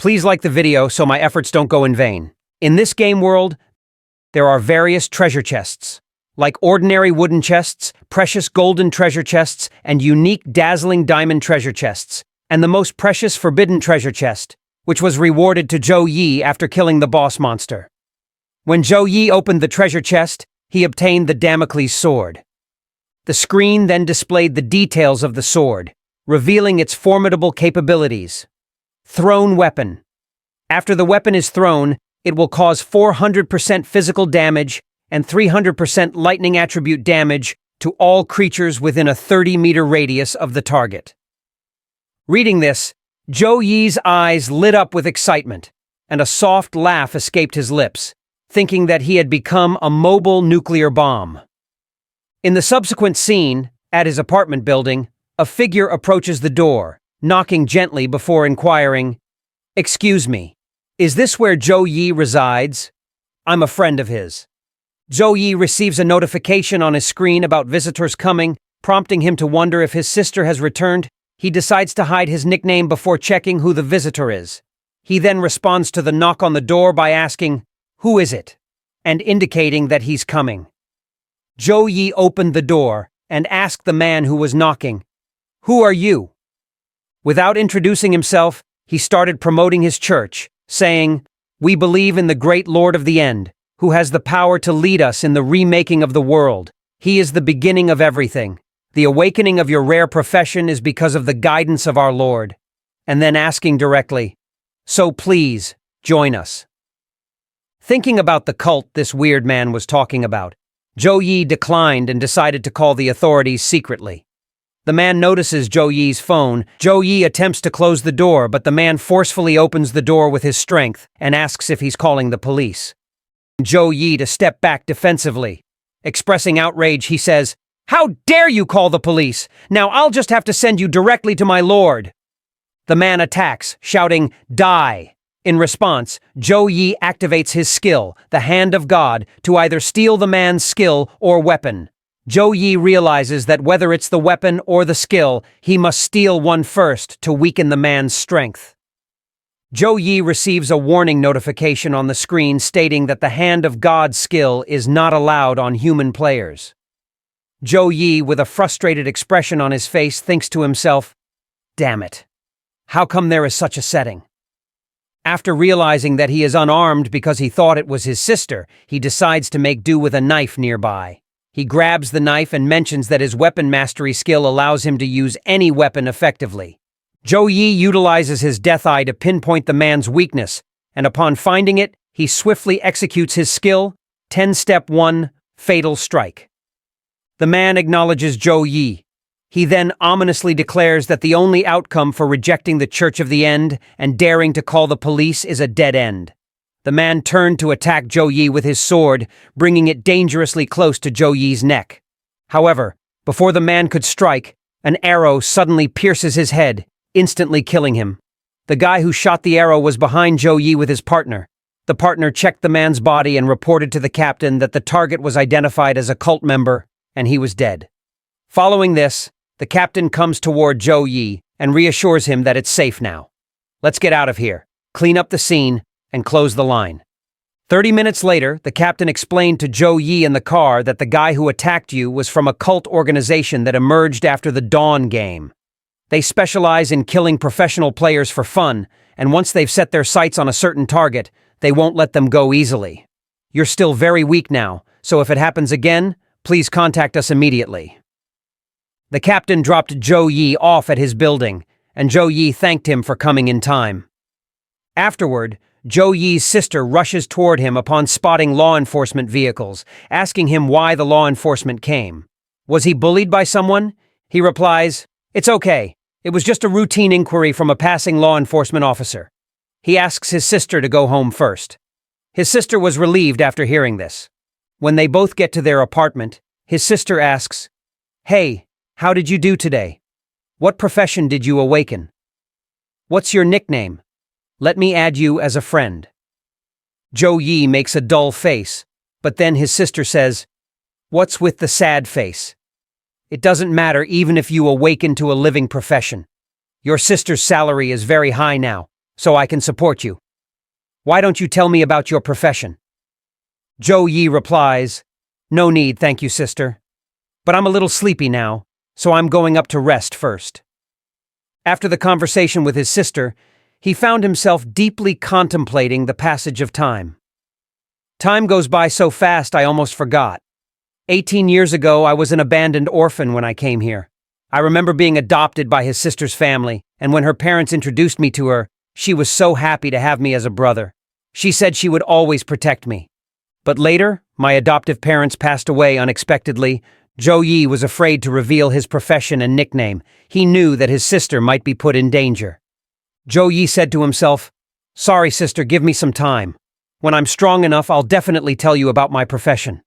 Please like the video so my efforts don't go in vain. In this game world, there are various treasure chests. Like ordinary wooden chests, precious golden treasure chests, and unique dazzling diamond treasure chests, and the most precious forbidden treasure chest, which was rewarded to Zhou Yi after killing the boss monster. When Zhou Yi opened the treasure chest, he obtained the Damocles sword. The screen then displayed the details of the sword, revealing its formidable capabilities. Thrown weapon. After the weapon is thrown, it will cause 400% physical damage and 300% lightning attribute damage to all creatures within a 30-meter radius of the target. Reading this, Zhou Yi's eyes lit up with excitement, and a soft laugh escaped his lips, thinking that he had become a mobile nuclear bomb. In the subsequent scene, at his apartment building, a figure approaches the door, knocking gently before inquiring, "Excuse me, is this where Zhou Yi resides? I'm a friend of his." Zhou Yi receives a notification on his screen about visitors coming, prompting him to wonder if his sister has returned. He decides to hide his nickname before checking who the visitor is. He then responds to the knock on the door by asking, "Who is it?" and indicating that he's coming. Zhou Yi opened the door and asked the man who was knocking, "Who are you?" Without introducing himself, he started promoting his church, saying, "We believe in the great Lord of the End, who has the power to lead us in the remaking of the world. He is the beginning of everything. The awakening of your rare profession is because of the guidance of our Lord." And then asking directly, "So please, join us." Thinking about the cult this weird man was talking about, Zhou Yi declined and decided to call the authorities secretly. The man notices Zhou Yi's phone. Zhou Yi attempts to close the door, but the man forcefully opens the door with his strength and asks if he's calling the police. Zhou Yi to step back defensively. Expressing outrage, he says, "How dare you call the police? Now I'll just have to send you directly to my lord." The man attacks, shouting, "Die!" In response, Zhou Yi activates his skill, the Hand of God, to either steal the man's skill or weapon. Zhou Yi realizes that whether it's the weapon or the skill, he must steal one first to weaken the man's strength. Zhou Yi receives a warning notification on the screen stating that the Hand of God skill is not allowed on human players. Zhou Yi, with a frustrated expression on his face, thinks to himself, "Damn it. How come there is such a setting?" After realizing that he is unarmed because he thought it was his sister, he decides to make do with a knife nearby. He grabs the knife and mentions that his weapon mastery skill allows him to use any weapon effectively. Zhou Yi utilizes his death eye to pinpoint the man's weakness, and upon finding it, he swiftly executes his skill, 10-step 1, Fatal Strike. The man acknowledges Zhou Yi. He then ominously declares that the only outcome for rejecting the Church of the End and daring to call the police is a dead end. The man turned to attack Zhou Yi with his sword, bringing it dangerously close to Zhou Yi's neck. However, before the man could strike, an arrow suddenly pierces his head, instantly killing him. The guy who shot the arrow was behind Zhou Yi with his partner. The partner checked the man's body and reported to the captain that the target was identified as a cult member, and he was dead. Following this, the captain comes toward Zhou Yi and reassures him that it's safe now. "Let's get out of here, clean up the scene, and close the line." 30 minutes later, the captain explained to Zhou Yi in the car that the guy who attacked you was from a cult organization that emerged after the Dawn game. They specialize in killing professional players for fun, and once they've set their sights on a certain target, they won't let them go easily. You're still very weak now, so if it happens again, please contact us immediately. The captain dropped Zhou Yi off at his building, and Zhou Yi thanked him for coming in time. Afterward, Zhou Yi's sister rushes toward him upon spotting law enforcement vehicles, asking him why the law enforcement came. Was he bullied by someone? He replies, "It's okay. It was just a routine inquiry from a passing law enforcement officer." He asks his sister to go home first. His sister was relieved after hearing this. When they both get to their apartment, his sister asks, "Hey, how did you do today? What profession did you awaken? What's your nickname? Let me add you as a friend." Zhou Yi makes a dull face, but then his sister says, "What's with the sad face? It doesn't matter even if you awaken to a living profession. Your sister's salary is very high now, so I can support you. Why don't you tell me about your profession? Zhou Yi replies, "No need, thank you, sister. But I'm a little sleepy now, so I'm going up to rest first." After the conversation with his sister, he found himself deeply contemplating the passage of time. Time goes by so fast I almost forgot. 18 years ago, I was an abandoned orphan when I came here. I remember being adopted by his sister's family, and when her parents introduced me to her, she was so happy to have me as a brother. She said she would always protect me. But later, my adoptive parents passed away unexpectedly. Zhou Yi was afraid to reveal his profession and nickname. He knew that his sister might be put in danger. Zhou Yi said to himself, "Sorry, sister, give me some time. When I'm strong enough, I'll definitely tell you about my profession."